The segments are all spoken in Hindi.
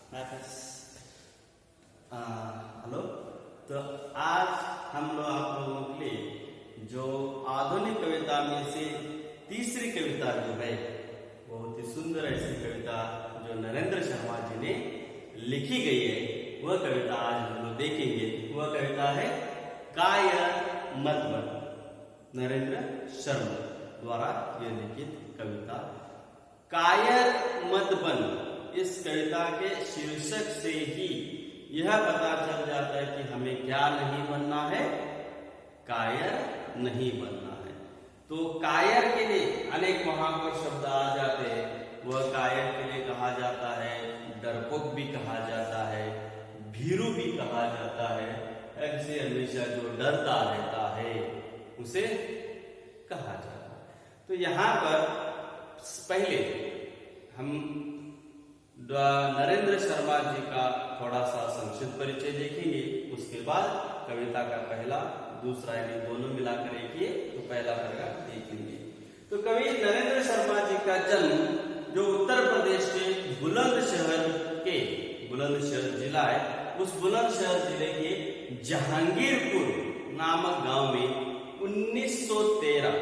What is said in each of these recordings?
हेलो। तो आज हम लोग आप लोगों के लिए जो आधुनिक कविता में से तीसरी कविता जो है, बहुत ही सुंदर ऐसी कविता जो नरेंद्र शर्मा जी ने लिखी गई है, वह कविता आज हम लोग देखेंगे। वह कविता है कायर मत बन, नरेंद्र शर्मा द्वारा यह लिखित कविता कायर मत बन। इस कविता के शीर्षक से ही यह पता चल जाता है कि हमें क्या नहीं बनना है, कायर नहीं बनना है। तो कायर के लिए अनेक वहां पर शब्द आ जाते हैं। वह कायर के लिए कहा जाता है, डरपोक भी कहा जाता है, भीरू भी कहा जाता है। ऐसे हमेशा जो डरता रहता है उसे कहा जाता है। तो यहाँ पर पहले हम नरेंद्र शर्मा जी का थोड़ा सा संक्षिप्त परिचय देखेंगे। उसके बाद कविता का पहला दूसरा यानी दोनों मिलाकर देखिए तो पहला पैराग्राफ देखेंगे। तो कवि नरेंद्र शर्मा जी का जन्म जो उत्तर प्रदेश के बुलंदशहर जिला है, उस बुलंदशहर जिले के जहांगीरपुर नामक गांव में 1913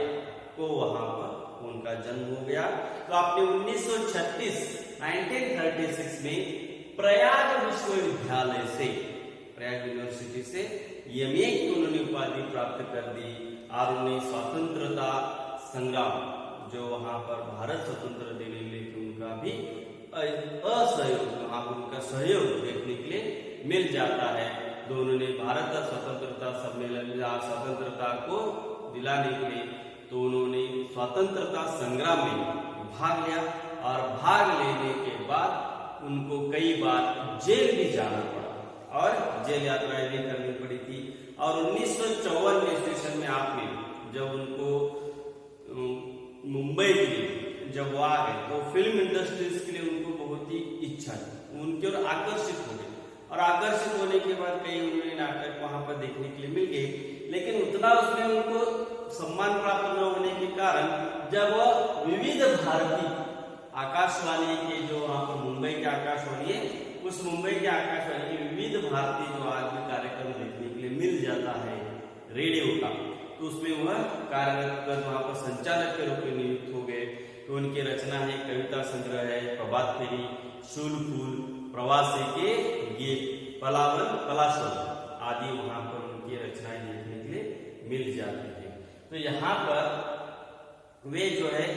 को वहां पर उनका जन्म हो गया। तो आपने 1936 में प्रयाग विश्वविद्यालय से, प्रयाग यूनिवर्सिटी से एमए की उन्होंने उपाधि प्राप्त कर दी। और उन्हें स्वतंत्रता संग्राम जो वहां पर भारत स्वतंत्र दिने में उनका भी असहयोग, वहां पर उनका सहयोग देखने के लिए मिल जाता है। तो उन्होंने भारत स्वतंत्रता सम्मेलन में स्वतंत्रता को दिलाने के लिए तो उन्होंने स्वतंत्रता संग्राम में भाग लिया। और भाग लेने के बाद उनको कई बार जेल भी जाना पड़ा और जेल यात्राएं भी करनी पड़ी थी। और 1954 में स्टेशन में आपने जब उनको मुंबई के लिए जब वो आ गए तो फिल्म इंडस्ट्रीज के लिए उनको बहुत ही इच्छा थी, उनकी ओर आकर्षित हो गए। और आकर्षित होने के बाद कई उन्होंने नाटक वहां पर देखने के लिए मिल गए, लेकिन उतना उसमें उनको सम्मान प्राप्त न होने के कारण जब वह विविध भारती आकाशवाणी के जो वहां पर मुंबई के आकाशवाणी है, उस मुंबई के आकाशवाणी की विविध भारती जो आज भी कार्यक्रम देखने के लिए मिल जाता है रेडियो का, तो उसमें वह कार्यरत वहां पर संचालक के रूप में नियुक्त हो गए। तो उनकी रचना है, कविता संग्रह है प्रभात फेरी, शूल फूल, प्रवासी के गीत, पलावन पलाशव आदि वहां पर उनकी रचनाएं देखने के लिए मिल जाती है। तो यहाँ पर वे जो है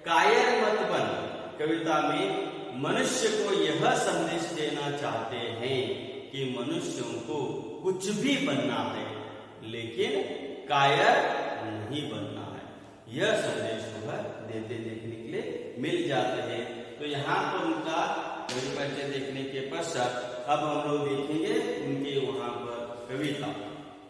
कायर मत बन कविता में मनुष्य को यह संदेश देना चाहते हैं कि मनुष्यों को कुछ भी बनना है लेकिन कायर नहीं बनना है। यह संदेश वह देते देखने के लिए मिल जाते हैं। तो यहाँ पर उनका परिचय देखने के पश्चात अब हम लोग देखेंगे उनके वहां पर कविता।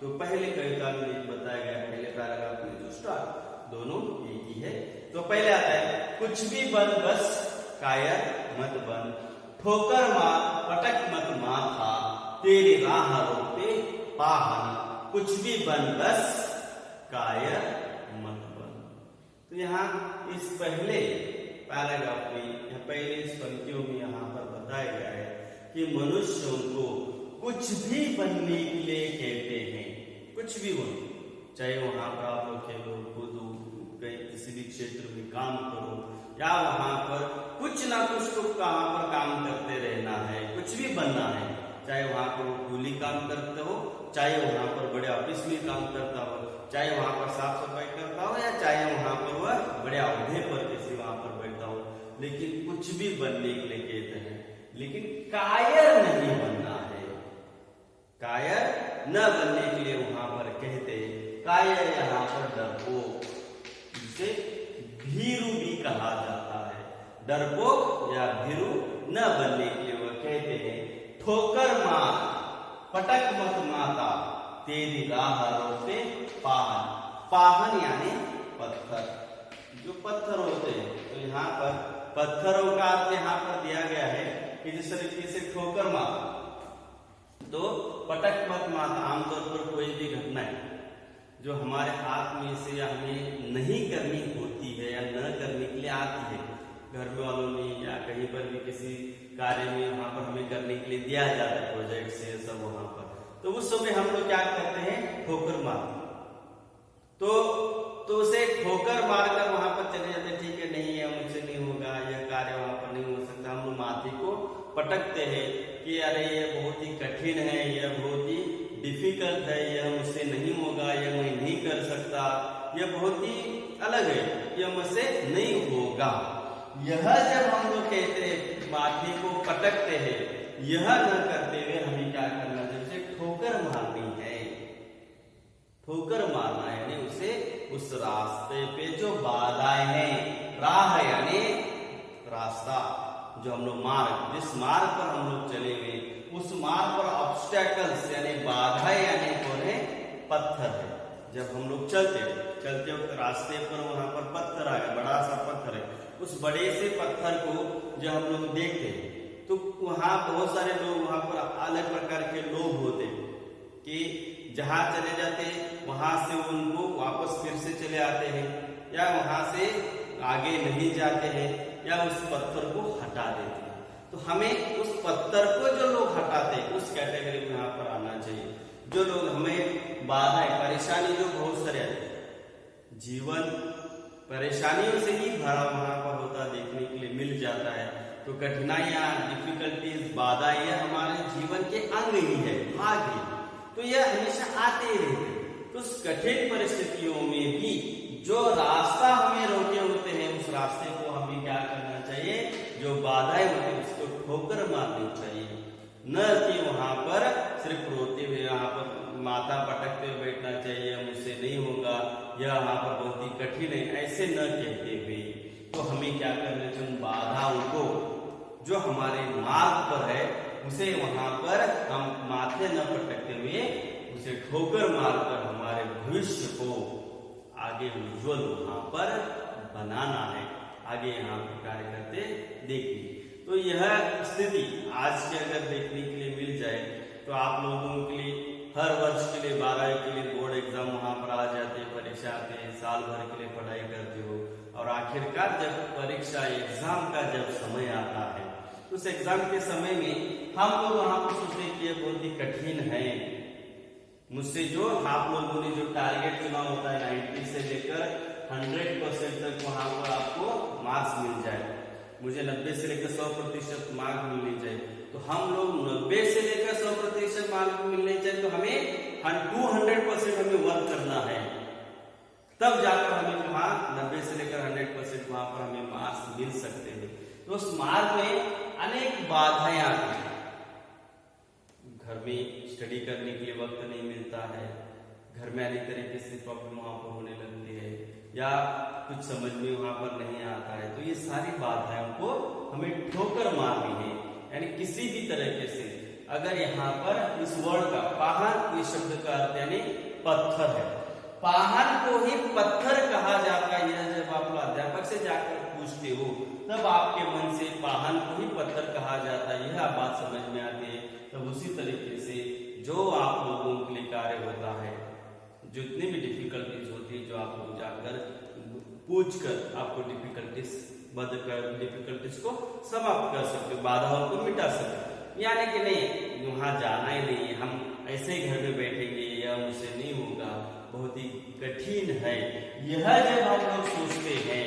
तो पहले कविता में बताया गया, पहले पैराग्राफ में जो स्टार्ट दोनों एक ही है। तो पहले आता है, कुछ भी बन बस कायर मत बन, ठोकर मार पटक मत माथा, तेरी राह रोकते पाहन, कुछ भी बन बस कायर मत बन। तो यहाँ इस पहले पैराग्राफ में या पहले इस पंक्तियों में यहाँ पर बताया गया है कि मनुष्यों को कुछ भी बनने के लिए कहते हैं। कुछ भी बनो, चाहे वहां पर आप लोग खेलो कूदो, किसी भी क्षेत्र में काम करो, या वहां पर कुछ ना कुछ तो कहां पर काम करते रहना है, कुछ भी बनना है। चाहे वहां पर कूली काम करते हो, चाहे वहां पर बड़े ऑफिस में काम करता हो, चाहे वहां पर साफ सफाई करता हो, या चाहे वहां पर वह बड़े औहदे पर किसी वहां पर बैठा हो, लेकिन कुछ भी बनने के लिए कहते हैं। लेकिन कायर नहीं बनना है, कायर न बनने के लिए वहां पर कहते हैं। कायर यहाँ पर डरपोक, जिसे भीरू भी कहा जाता है, डरपोक या भीरू न बनने के लिए वह कहते हैं। ठोकर मार पटक मत माता, तेरी राह रोकते पाहन, पाहन यानी पत्थर, जो पत्थर होते हैं। तो यहाँ पर पत्थरों का अर्थ यहाँ पर दिया गया है कि जिस तरीके से ठोकर मार, तो पटक मत माता आमतौर पर कोई भी घटना है जो हमारे हाथ में से हमें नहीं करनी होती है या न करने के लिए आती है, घर में वालों ने या कहीं पर भी किसी कार्य में वहां पर हमें करने के लिए दिया जाता है प्रोजेक्ट से सब वहां पर, तो उस समय हम लोग क्या करते हैं, ठोकर मारते, तो उसे ठोकर मारकर वहां पर चले जाते, ठीक है नहीं है मुझसे नहीं होगा, यह कार्य वहां पर नहीं हो सकता। हम लोग माथे को पटकते हैं कि अरे ये बहुत ही कठिन है, यह बहुत ही डिफिकल्ट है, यह मुझसे नहीं होगा, यह मैं नहीं कर सकता, यह बहुत ही अलग है, यह मुझसे नहीं होगा। यह जब हम लोग कहते हैं, माथे को पटकते हैं, यह न करते हुए हमें क्या करना चाहिए, उसे ठोकर मारनी है। ठोकर मारना है यानी उसे उस रास्ते पे जो बाधाएं हैं, राह यानी रास्ता, जो हम लोग मार्ग, जिस मार्ग पर हम लोग चले हुए, उस मार्ग पर ऑब्स्टेकल्स यानी बाधाएं यानी कौन है, पत्थर है। जब हम लोग चलते वक्त रास्ते पर वहां पर पत्थर आ गया, बड़ा सा पत्थर है, उस बड़े से पत्थर को जब हम लोग देखते हैं तो वहां बहुत सारे लोग, वहां पर अलग प्रकार के लोग होते कि जहां चले जाते वहां से उनको वापस फिर से चले आते हैं, या वहां से आगे नहीं जाते हैं, या उस पत्थर को हटा देते हैं। तो हमें उस पत्थर को जो लोग हटाते हैं उस कैटेगरी में यहाँ पर आना चाहिए। जो लोग हमें बाधाएं, परेशानी जो बहुत सारे आते, जीवन परेशानियों से ही भरा वहां पर होता देखने के लिए मिल जाता है। तो कठिनाइयां, डिफिकल्टीज, बाधा यह हमारे जीवन के अंग ही है, भाग ही, तो यह हमेशा आते ही रहते। तो उस कठिन परिस्थितियों में भी जो रास्ता हमें रोके होते हैं, उस रास्ते को हमें क्या करना चाहिए, जो बाधाएं होती है उसको ठोकर मारनी चाहिए, न कि वहां पर सिर्फ रोते हुए यहाँ पर माथा पटकते हुए बैठना चाहिए, मुझसे नहीं होगा, यह यहाँ पर बहुत ही कठिन है, ऐसे न कहते हुए। तो हमें क्या करना चाहिए, उन बाधाओं को जो हमारे मार्ग पर है उसे वहां पर हम माथे न पटकते हुए उसे ठोकर मारकर हमारे भविष्य को आगे उज्जवल वहां पर बनाना है, आगे यहाँ पर कार्य करते देखिए। तो यह स्थिति आज के अगर देखने के लिए मिल जाए तो आप लोगों के लिए हर वर्ष के लिए 12 के लिए बोर्ड एग्जाम वहां पर आ जाते, परीक्षा आते हैं, साल भर के लिए पढ़ाई करते हो, और आखिरकार जब परीक्षा एग्जाम का जब समय आता है, उस एग्जाम के समय में हम लोग वहां पर सोचते हैं कि यह बहुत ही कठिन है, मुझसे जो आप लोगों ने जो टारगेट चुना होता है 90 से लेकर 100% तक वहां पर आपको मार्क्स मिल जाए, मुझे 90 से लेकर 100% मार्क्स मिलने चाहिए। तो हम लोग 90 से लेकर 100% मार्क्स मिलने चाहिए, तो हमें 200% हमें वर्क करना है, तब जाकर हमें वहां 90 से लेकर 100% वहां पर हमें मार्क्स मिल सकते हैं। तो उस मार्ग में अनेक बाधाएं आती हैं, घर में स्टडी करने के लिए वक्त नहीं मिलता है, घर में अनेक तरीके से प्रॉब्लम वहां पर होने लगती है, या कुछ समझ में वहां पर नहीं आता है। तो ये सारी बाधाओं को हमें ठोकर मारनी है, यानी किसी भी तरीके से। अगर यहाँ पर इस वर्ड का पाहन, इस शब्द का अर्थ यानी पत्थर है, पाहन को ही पत्थर कहा जाता है। यह जब आप अध्यापक से जाकर पूछते हो तब आपके मन से पाहन को ही पत्थर कहा जाता है, यह बात समझ में आती है। तब उसी तरीके से जो आप लोगों के लिए कार्य होता है, जितनी भी डिफिकल्टीज होती है, जो आप लोग जाकर पूछकर आपको डिफिकल्टीज को समाप्त कर सकते हो, बाधाओं को मिटा सकते हो। यानी कि नहीं वहां जाना ही नहीं है, हम ऐसे ही घर में बैठेंगे, या मुझसे नहीं होगा, बहुत ही कठिन है, यह जब हम लोग सोचते हैं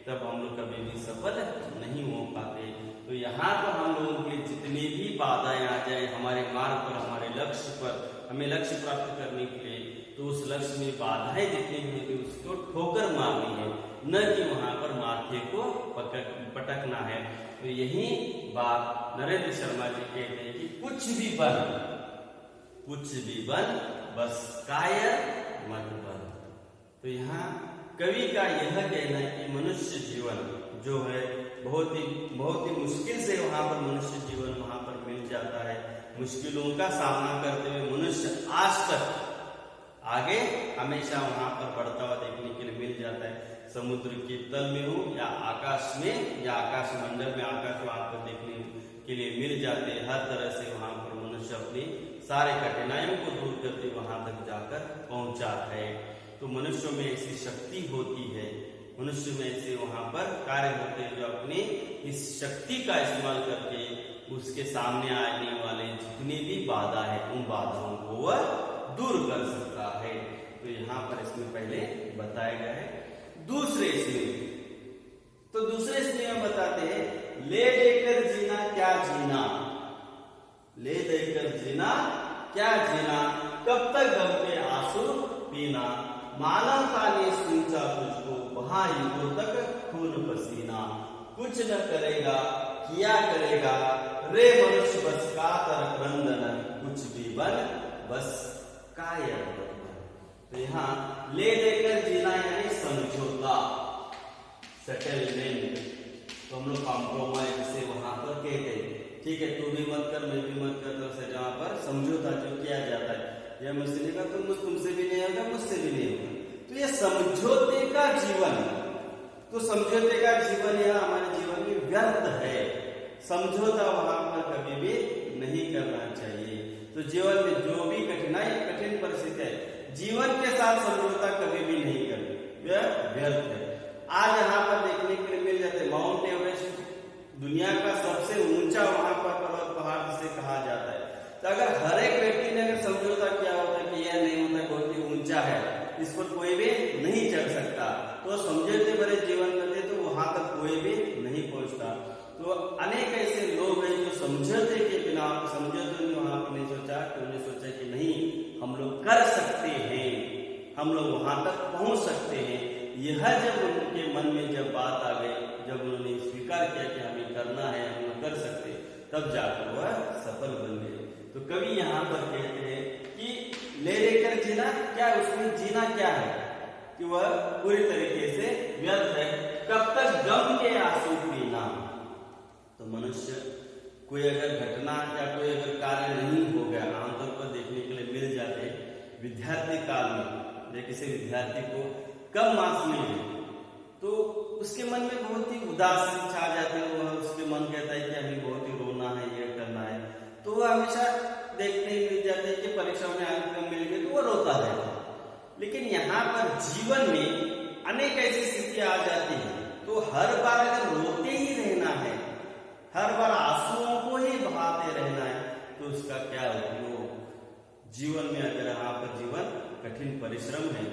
तब हम लोग कभी भी सफल नहीं हो पाते। तो यहाँ पर हम लोगों के लिए जितनी भी बाधाएं आ जाए हमारे मार्ग पर, हमारे लक्ष्य पर, हमें लक्ष्य प्राप्त करने के लिए, तो उस लक्ष्य में बाधाएं जितनी भी होती है उसको ठोकर मारनी है, न कि वहां पर माथे को पटकना है। तो यही बात नरेंद्र शर्मा जी कहते हैं कि कुछ भी बन बस कायर मत बन। तो यहाँ कवि का यह कहना है कि मनुष्य जीवन जो है बहुत ही मुश्किल से वहां पर मनुष्य जीवन वहां पर मिल जाता है। मुश्किलों का सामना करते हुए मनुष्य आज तक आगे हमेशा वहां पर बढ़ता हुआ देखने के लिए मिल जाता है। समुद्र के तल में हो या आकाश में या आकाश मंडल में, आकाश वहां पर देखने के लिए मिल जाते हैं। हर तरह से वहां पर मनुष्य अपनी सारे कठिनाइयों को दूर करते वहां तक जाकर पहुंचा है। तो मनुष्यों में ऐसी शक्ति होती है मनुष्य में ऐसे वहां पर कार्य होते हैं जो अपनी इस शक्ति का इस्तेमाल करके उसके सामने आने वाले जितनी भी बाधा है उन बाधाओं को वह दूर कर सकता है। तो यहाँ पर इसमें पहले बताया गया है। दूसरे इसमें में बताते हैं ले देकर जीना क्या जीना, ले देकर जीना क्या जीना, कब तक गम के आंसू पीना, मानवता ने सींचा तुझको वहां युगों तक खून पसीना, कुछ न करेगा किया करेगा रे मनुष्य बस कातर क्रंदन, कुछ भी बन बस कायर बन। तो यहाँ ले देकर जीना यानी समझौता, सेटलमेंट। तो हम लोग कॉम्प्रोमाइज से वहां पर कहते हैं ठीक है तू भी मत कर मैं भी मत कर, तो जहाँ पर समझौता जो किया जाता है, यह मुझसे नहीं का तुमसे भी नहीं होगा मुझसे भी नहीं होगा, तो यह समझौते का जीवन। तो समझौते का जीवन यह हमारे जीवन में व्यर्थ है, समझौता वहां पर कभी भी नहीं करना चाहिए। तो जीवन में जो भी कठिन परिस्थिति है जीवन के साथ समझौता कभी भी नहीं करनी, यह व्यर्थ है। आज यहाँ पर देखने के लिए मिल जाते माउंट एवरेस्ट दुनिया का सबसे ऊंचा वहां पर पर्वत पहाड़ जिसे कहा जाता है। तो अगर हर एक व्यक्ति ने अगर समझौता किया होता कि यह नहीं होता बहुत ही ऊंचा है इस पर कोई भी नहीं चढ़ सकता, तो समझौते भरे जीवन करते तो वहां तक कोई भी नहीं पहुंचता। तो अनेक ऐसे लोग हैं जो समझौते के बिना समझौते ने वहां पर नहीं सोचा कि उन्हें सोचा कि नहीं हम लोग कर सकते हैं, हम लोग वहां तक पहुंच सकते हैं। यह जब उनके मन में जब बात आ गई, जब उन्होंने स्वीकार किया कि हमें करना है हम लोग कर सकते, तब जाकर वह सफल बन गए। तो कवि यहाँ पर कहते हैं कि ले लेकर जीना क्या, उसमें जीना क्या है कि वह पूरी तरीके से व्यर्थ है, कब तक गम के आंसू पीना। तो मनुष्य कोई अगर घटना या कोई अगर कार्य नहीं हो गया, आमतौर पर देखने के लिए मिल जाते विद्यार्थी काल में, या किसी विद्यार्थी को कम मार्क्स मिल गए तो उसके मन में बहुत ही उदास छा जाते हैं, वह उसके मन कहता है कि हमें बहुत ही रोना है, ये करना है। तो वह हमेशा देखने मिल जाते हैं कि परीक्षा में अंक कम मिल गए तो वह रोता रहता है। लेकिन यहाँ पर जीवन में अनेक ऐसी स्थितियां आ जाती हैं, तो हर बार अगर रोते ही रहना है, हर बार आंसुओं को ही बहाते रहना है, तो उसका क्या उपयोग। जीवन में अगर यहाँ पर जीवन कठिन परिश्रम है,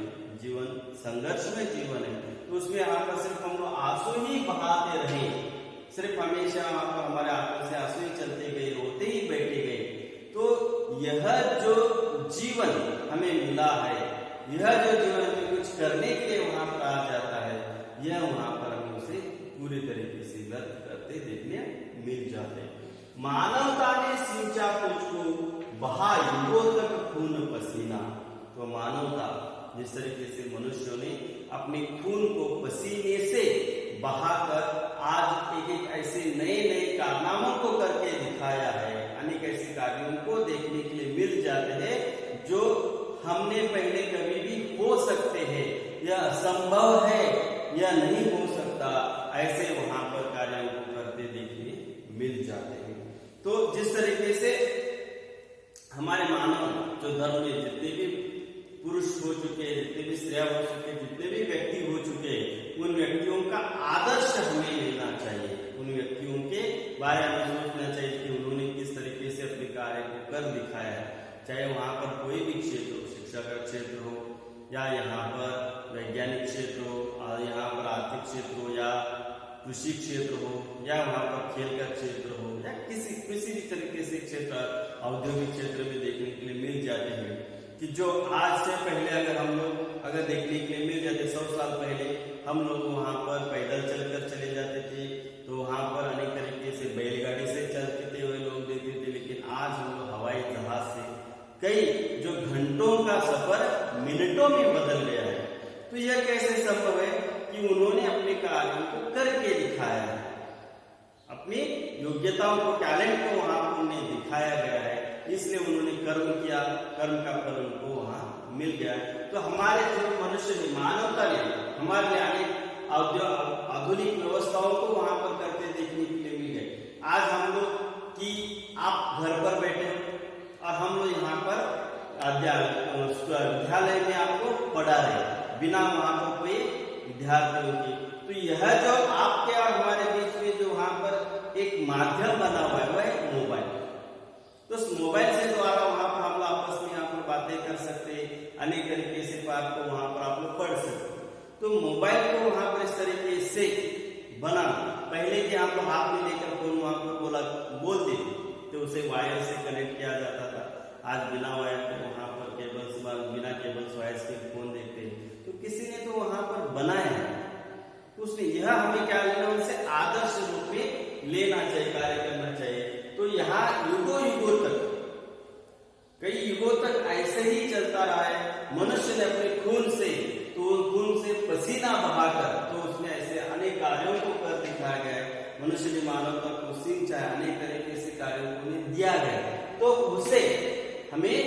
जीवन संघर्ष में जीवन है, तो उसमें यहाँ पर सिर्फ हम लोग आंसू ही बहाते रहे, सिर्फ हमेशा वहां पर हमारे आंखों से आंसू ही चलते गए, रोते ही बैठे गए, तो यह जो जीवन हमें मिला है, यह जो जीवन हमें कुछ करने के लिए वहां पर आ जाता है, यह वहां पर हमें उसे पूरी तरीके से व्यर्थ करते देखने मिल जाते हैं। मानवता ने सींचा तुझको बहा युगों तक खून पसीना। तो मानवता जिस तरीके से मनुष्यों ने अपने खून को पसीने से बहाकर आज एक एक ऐसे नए नए कारनामों को करके दिखाया है, अनेक ऐसे कार्यों को देखने के लिए मिल जाते हैं जो हमने पहले कभी भी हो सकते हैं, यह असंभव है, यह नहीं हो सकता, ऐसे वहां पर कार्यों को करते देखने मिल जाते हैं। तो जिस तरीके से हमारे मानव जो धर्म में जितने भी पुरुष हो चुके, जितने भी स्त्रियां हो चुके, जितने भी व्यक्ति हो चुके, उन व्यक्तियों का आदर्श हमें लेना चाहिए, उन व्यक्तियों के बारे में सोचना चाहिए कि उन्होंने किस तरीके से अपने कार्य को कर दिखाया है। चाहे वहां पर कोई भी क्षेत्र हो, शिक्षा का क्षेत्र हो या यहाँ पर वैज्ञानिक क्षेत्र हो, यहाँ पर आर्थिक क्षेत्र हो या कृषि क्षेत्र हो या वहां पर खेल का क्षेत्र हो या किसी भी तरीके से क्षेत्र औद्योगिक क्षेत्र में देखने के लिए मिल जाते हैं कि जो आज से पहले अगर देखने के लिए मिल जाते 100 साल पहले हम लोग वहां पर पैदल चलकर चले जाते थे, तो वहां पर अनेक तरीके से बैलगाड़ी से चलते थे हुए लोग देखते थे। लेकिन आज हम लोग हवाई जहाज से कई जो घंटों का सफर मिनटों में बदल गया है। तो यह कैसे संभव है कि उन्होंने अपने कार्यों को करके दिखाया है, अपनी योग्यताओं को, टैलेंट को वहां पर उन्हें दिखाया गया है, इसलिए उन्होंने कर्म किया, कर्म का फल उनको वहां मिल गया। तो हमारे जो मनुष्य ने, मानवता ने हमारे लिए अनेक आधुनिक व्यवस्थाओं को वहां पर करते देखने के लिए मिल गए। आज हम लोग कि आप घर पर बैठे और हम लोग यहाँ पर विद्यालय में आपको पढ़ा रहे, बिना वहां पर कोई विद्यार्थियों की। तो यह जो आपके और हमारे बीच में जो वहां पर एक माध्यम बना हुआ है वह है मोबाइल। तो उस मोबाइल से द्वारा वहां पर हम लोग आपस में यहाँ पर बातें कर सकते हैं, अनेक तरीके से बात को वहां पर आप लोग पढ़ सकते। तो मोबाइल को वहां पर इस तरीके से बना, पहले के आप लोग हाथ में लेकर फोन वहां पर बोलते थे तो उसे वायर से कनेक्ट किया जाता था। आज बिना वायर के वहां पर केबल्स, बिना केबल्स वायर्स के फोन देखते हैं। तो किसी ने तो वहां पर बनाया है, उसने यह हमें क्या लेना, उनसे आदर्श रूप में लेना चाहिए, कार्य करना चाहिए। तो यहाँ युगों युगों तक, कई युगों तक ऐसे ही चलता रहा है। मनुष्य ने अपने खून से पसीना बहाकर तो उसने ऐसे अनेक कार्यों को कर दिखाया गया है। मनुष्य ने मानवता को सींचा है, अनेक तरीके से कार्यों को उन्हें दिया गया है। तो उसे हमें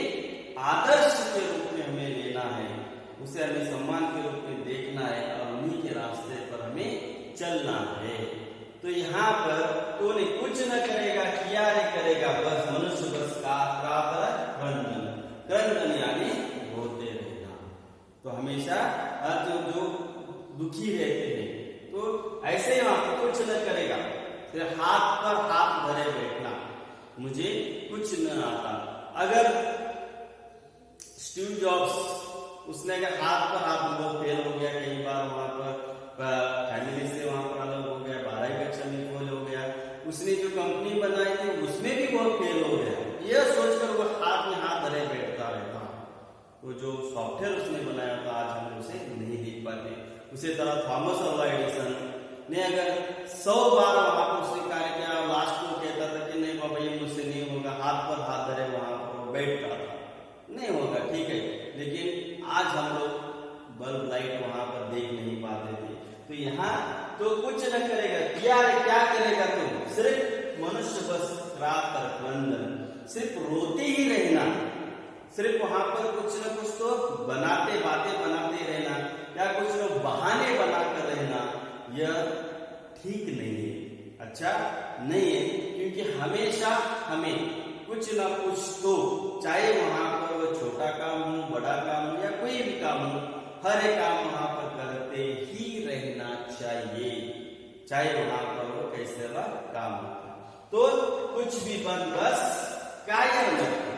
आदर्श के रूप में हमें लेना है, उसे हमें सम्मान के रूप में देखना है और उन्हीं के रास्ते पर हमें चलना है। तो यहाँ पर तो ने कुछ न करेगा, किया नहीं करेगा, बस मनुष्य बस क्रंदन यानी रोते रहना। तो हमेशा जो दुखी रहते हैं तो ऐसे ही वहां पर कुछ न करेगा, सिर्फ हाथ पर हाथ धरे बैठना, मुझे कुछ न आता। अगर स्टीव जॉब्स, उसने अगर हाथ पर हाथ वो फेल हो गया, कई बार वहां पर फैमिली से वहां पर अलग हो गया, 12वीं कक्षा में फेल हो गया, उसने जो कंपनी बनाई थी उसमें भी बहुत फेल हो गया, यह सोचकर वो हाथ में हाथ धरे बैठता रहता। तो जो सॉफ्टवेयर उसने बनाया था आज हम उसे नहीं देख पाते। उसी तरह थॉमस अल्वा एडिसन ने अगर 100 बार वहां पर उसने कार्य किया, लास्ट को कहता था कि नहीं बाबा ये मुझसे नहीं होगा, हाथ पर हाथ धरे वहां पर बैठता था, नहीं होगा, ठीक है। लेकिन आज हम लोग बल्ब लाइट वहां पर देख नहीं पाते थे। तो यहाँ तो कुछ न करेगा, क्या करेगा, तुम सिर्फ मनुष्य बस रात कर क्रंदन, सिर्फ रोते ही रहना, सिर्फ वहां पर कुछ न कुछ तो बातें बनाते रहना या कुछ न बहाने बनाकर रहना, यह ठीक नहीं है, अच्छा नहीं है। क्योंकि हमेशा हमें कुछ ना कुछ तो, चाहे वहां पर वो छोटा काम हो, बड़ा काम हो या कोई भी काम हो, हर एक काम वहां पर करते ही रहना चाहिए, चाहे वहां पर वो कैसे काम हो। तो कुछ भी बस कायम रखो।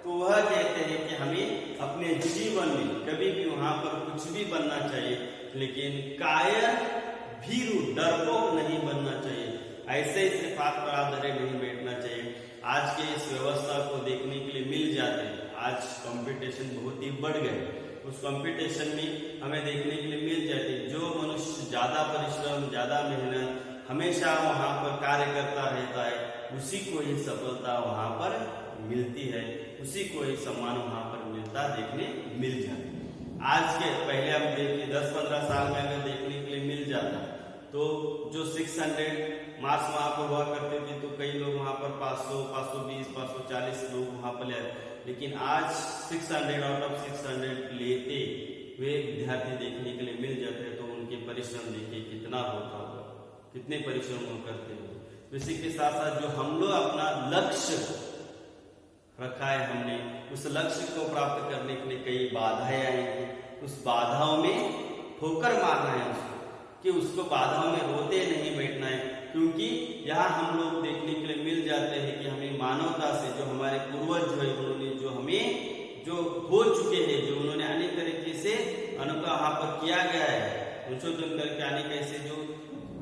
तो वह कहते हैं कि हमें अपने जीवन में कभी भी वहां पर कुछ भी बनना चाहिए, लेकिन कायर, भीरू, डरपोक नहीं बनना चाहिए। ऐसे ही सिर्फ हाथ पर हाथ धरे नहीं बैठना चाहिए। आज के इस व्यवस्था को देखने के लिए मिल जाते हैं, आज कंपटीशन बहुत ही बढ़ गए, उस कंपटीशन में हमें देखने के लिए मिल जाती है जो मनुष्य ज्यादा परिश्रम, ज्यादा मेहनत हमेशा वहां पर कार्य करता रहता है, उसी को ही सफलता वहां पर मिलती है, उसी को ही सम्मान वहां पर मिलता देखने मिल जाता है। आज के पहले हम देखिए 10-15 साल में अगर देखने के लिए मिल जाता तो जो 600 मार्च वहां पर हुआ करते थे तो कई लोग वहां पर 500, 520, 540 लोग वहां पर ले, लेकिन आज 600 आउट ऑफ 600 लेते हुए विद्यार्थी देखने के लिए मिल जाते हैं। तो उनके परिश्रम देखिए कितना होता होगा, कितने परिश्रम वो करते हैं। इसी के साथ साथ जो हम लोग अपना लक्ष्य रखा है, हमने उस लक्ष्य को प्राप्त करने के लिए कई बाधाएं आएंगी, उस बाधाओं में ठोकर मारना है उसको, कि उसको बाधाओं में रोते नहीं बैठना है। क्योंकि यहाँ हम लोग देखने के लिए मिल जाते हैं कि हमें मानवता से, जो हमारे पूर्वज जो है उन्होंने जो हमें जो हो चुके हैं, जो उन्होंने अनेक तरीके से अनुग्रह वहां पर किया गया है, संशोधन करके अनेक ऐसे जो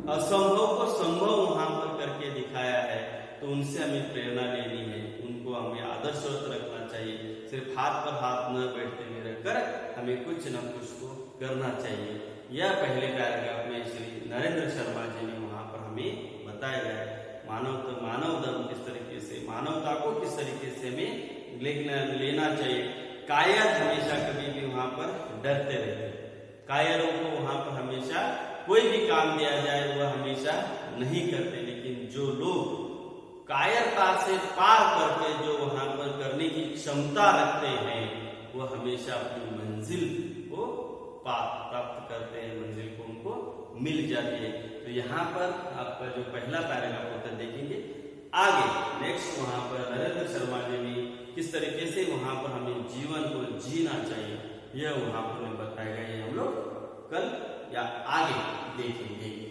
असंभव को संभव वहां पर करके दिखाया है, तो उनसे हमें प्रेरणा लेनी है, उनको हमें आदर्शवत रखना चाहिए। सिर्फ हाथ पर हाथ न बैठते हुए रखकर हमें कुछ न कुछ तो करना चाहिए। यह पहले पैराग्राफ में श्री नरेंद्र शर्मा जी ने वहां पर हमें बताया गया है मानव धर्म किस तरीके से, मानवता को किस तरीके से हमें लेना चाहिए। कायर हमेशा कभी भी वहां पर डरते रहते, कायरों को वहां पर हमेशा कोई भी काम दिया जाए वह हमेशा नहीं करते, लेकिन जो लोग कायरता से पार करके जो वहां पर करने की क्षमता रखते हैं, वह हमेशा अपनी मंजिल को प्राप्त करते हैं, मंजिल को उनको मिल जाती है। तो यहाँ पर आपका जो पहला पैराग्राफ होता है देखेंगे आगे नेक्स्ट, वहां पर नरेंद्र शर्मा जी ने किस तरीके से वहां पर हमें जीवन को जीना चाहिए, यह वहां पर बताया गया है। हम लोग कल या आगे देखेंगे।